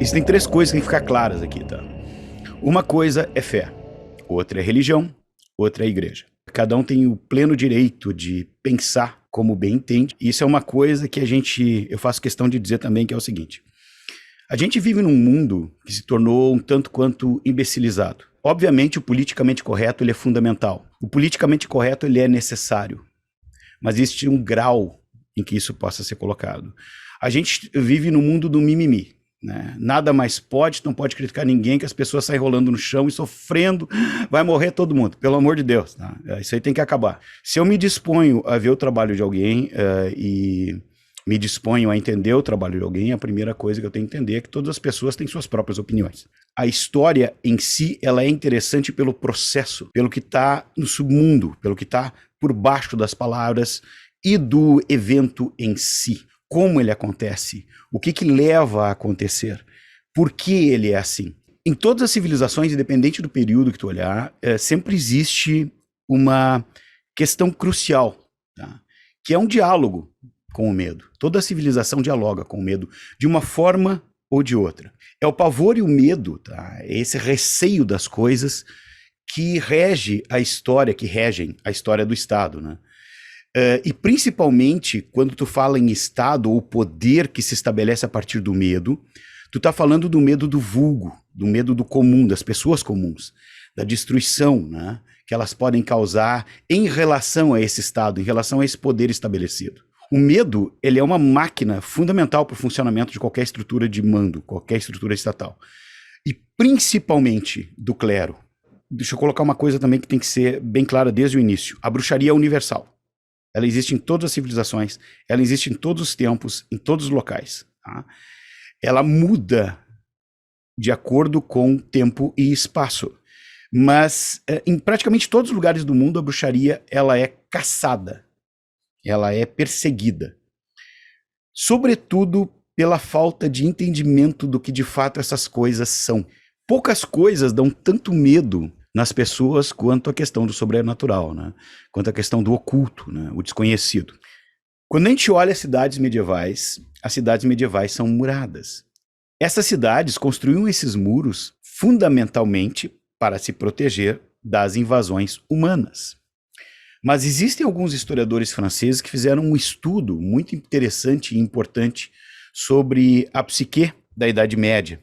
Existem três coisas que têm que ficar claras aqui, tá? Uma coisa é fé, outra é religião, outra é igreja. Cada um tem o pleno direito de pensar como bem entende. Isso é uma coisa que eu faço questão de dizer também, que é o seguinte: a gente vive num mundo que se tornou um tanto quanto imbecilizado. Obviamente, o politicamente correto ele é fundamental. O politicamente correto ele é necessário. Mas existe um grau em que isso possa ser colocado. A gente vive no mundo do mimimi, né? Nada mais pode, não pode criticar ninguém, que as pessoas saem rolando no chão e sofrendo, vai morrer todo mundo, pelo amor de Deus, tá? Isso aí tem que acabar. Se eu me disponho a ver o trabalho de alguém e me disponho a entender o trabalho de alguém, a primeira coisa que eu tenho que entender é que todas as pessoas têm suas próprias opiniões. A história em si, ela é interessante pelo processo, pelo que está no submundo, pelo que está por baixo das palavras e do evento em si. Como ele acontece, o que leva a acontecer, por que ele é assim. Em todas as civilizações, independente do período que tu olhar, sempre existe uma questão crucial, tá? Que é um diálogo com o medo. Toda civilização dialoga com o medo de uma forma ou de outra. É o pavor e o medo, tá? É esse receio das coisas que regem a história do Estado, né? E principalmente quando tu fala em Estado ou poder que se estabelece a partir do medo, tu tá falando do medo do vulgo, do medo do comum, das pessoas comuns, da destruição, né, que elas podem causar em relação a esse Estado, em relação a esse poder estabelecido. O medo, ele é uma máquina fundamental para o funcionamento de qualquer estrutura de mando, qualquer estrutura estatal. E principalmente do clero. Deixa eu colocar uma coisa também que tem que ser bem clara desde o início. A bruxaria é universal. Ela existe em todas as civilizações, ela existe em todos os tempos, em todos os locais. Tá? Ela muda de acordo com tempo e espaço. Mas em praticamente todos os lugares do mundo, a bruxaria ela é caçada, ela é perseguida. Sobretudo pela falta de entendimento do que de fato essas coisas são. Poucas coisas dão tanto medo nas pessoas quanto a questão do sobrenatural, né? Quanto a questão do oculto, né? O desconhecido. Quando a gente olha as cidades medievais são muradas. Essas cidades construíam esses muros fundamentalmente para se proteger das invasões humanas. Mas existem alguns historiadores franceses que fizeram um estudo muito interessante e importante sobre a psique da Idade Média.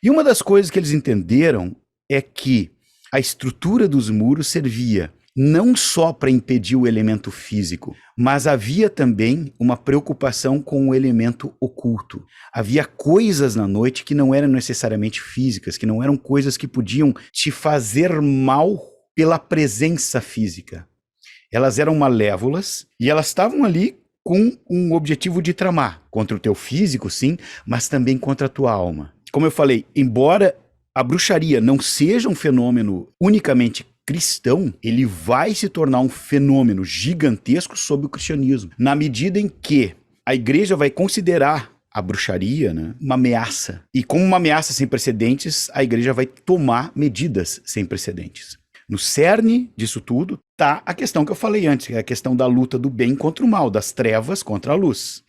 E uma das coisas que eles entenderam é que a estrutura dos muros servia não só para impedir o elemento físico, mas havia também uma preocupação com o elemento oculto. Havia coisas na noite que não eram necessariamente físicas, que não eram coisas que podiam te fazer mal pela presença física. Elas eram malévolas e elas estavam ali com um objetivo de tramar contra o teu físico, sim, mas também contra a tua alma. Como eu falei, embora a bruxaria não seja um fenômeno unicamente cristão, ele vai se tornar um fenômeno gigantesco sob o cristianismo, na medida em que a igreja vai considerar a bruxaria, né, uma ameaça. E como uma ameaça sem precedentes, a igreja vai tomar medidas sem precedentes. No cerne disso tudo está a questão que eu falei antes, que é a questão da luta do bem contra o mal, das trevas contra a luz.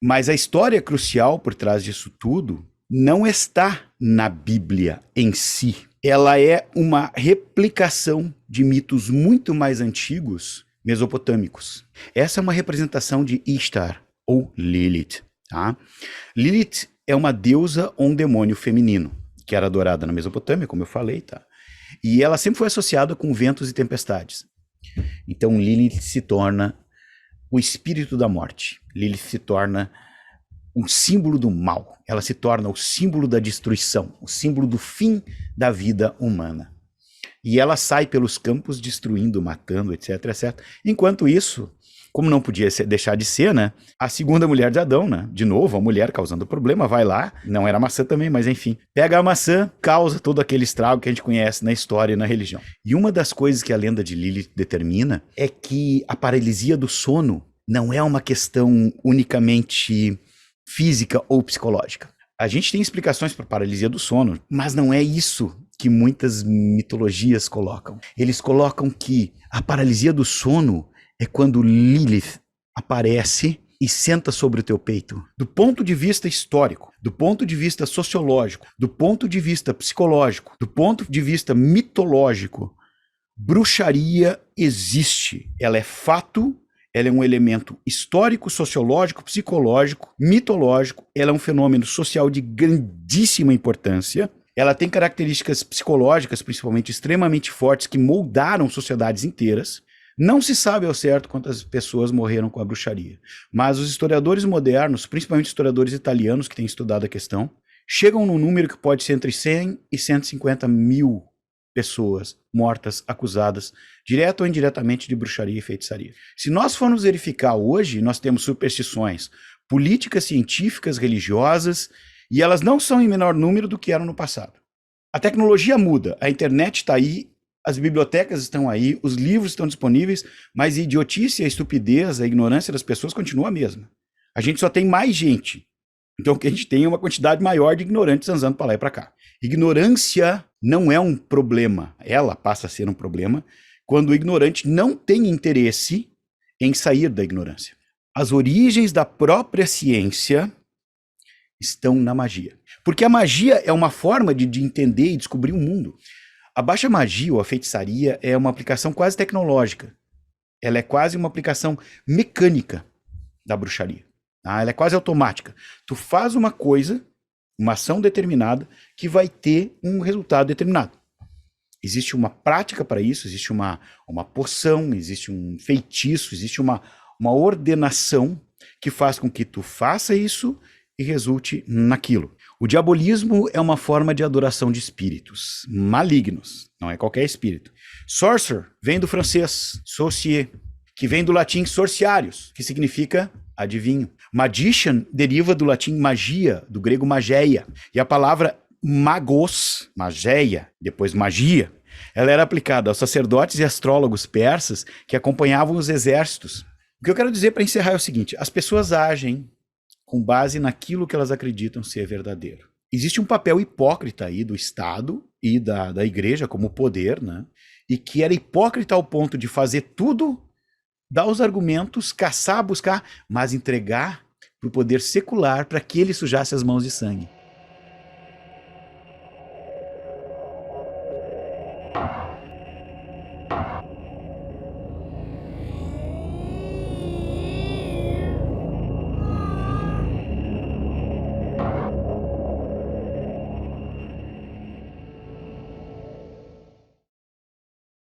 Mas a história crucial por trás disso tudo não está na Bíblia em si. Ela é uma replicação de mitos muito mais antigos, mesopotâmicos. Essa é uma representação de Ishtar, ou Lilith. Tá? Lilith é uma deusa ou um demônio feminino, que era adorada na Mesopotâmia, como eu falei, tá? E ela sempre foi associada com ventos e tempestades. Então Lilith se torna o espírito da morte. Lilith se torna um símbolo do mal. Ela se torna o símbolo da destruição, o símbolo do fim da vida humana. E ela sai pelos campos destruindo, matando, etc, etc. Enquanto isso, como não podia deixar de ser, né, a segunda mulher de Adão, né, de novo, a mulher causando problema, vai lá, não era maçã também, mas enfim, pega a maçã, causa todo aquele estrago que a gente conhece na história e na religião. E uma das coisas que a lenda de Lilith determina é que a paralisia do sono não é uma questão unicamente física ou psicológica. A gente tem explicações para a paralisia do sono, mas não é isso que muitas mitologias colocam. Eles colocam que a paralisia do sono é quando Lilith aparece e senta sobre o teu peito. Do ponto de vista histórico, do ponto de vista sociológico, do ponto de vista psicológico, do ponto de vista mitológico, bruxaria existe. Ela é fato, ela é um elemento histórico, sociológico, psicológico, mitológico, ela é um fenômeno social de grandíssima importância. Ela tem características psicológicas, principalmente extremamente fortes, que moldaram sociedades inteiras. Não se sabe ao certo quantas pessoas morreram com a bruxaria, mas os historiadores modernos, principalmente historiadores italianos que têm estudado a questão, chegam num número que pode ser entre 100 e 150 mil pessoas mortas, acusadas, direto ou indiretamente, de bruxaria e feitiçaria. Se nós formos verificar hoje, nós temos superstições políticas, científicas, religiosas, e elas não são em menor número do que eram no passado. A tecnologia muda, a internet está aí, as bibliotecas estão aí, os livros estão disponíveis, mas a idiotice, a estupidez, a ignorância das pessoas continua a mesma. A gente só tem mais gente. Então o que a gente tem é uma quantidade maior de ignorantes andando para lá e para cá. Ignorância não é um problema, ela passa a ser um problema quando o ignorante não tem interesse em sair da ignorância. As origens da própria ciência estão na magia. Porque a magia é uma forma de entender e descobrir o mundo. A baixa magia ou a feitiçaria é uma aplicação quase tecnológica. Ela é quase uma aplicação mecânica da bruxaria. Ela é quase automática. Tu faz uma coisa, uma ação determinada, que vai ter um resultado determinado. Existe uma prática para isso, existe uma poção, existe um feitiço, existe uma ordenação que faz com que tu faça isso e resulte naquilo. O diabolismo é uma forma de adoração de espíritos malignos, não é qualquer espírito. Sorcerer vem do francês sorcier, que vem do latim sorciarius, que significa adivinho. Magician deriva do latim magia, do grego mageia, e a palavra magos, mageia, depois magia, ela era aplicada aos sacerdotes e astrólogos persas que acompanhavam os exércitos. O que eu quero dizer para encerrar é o seguinte: as pessoas agem com base naquilo que elas acreditam ser verdadeiro. Existe um papel hipócrita aí do Estado e da igreja como poder, né? E que era hipócrita ao ponto de fazer tudo, dar os argumentos, caçar, buscar, mas entregar para o poder secular para que ele sujasse as mãos de sangue.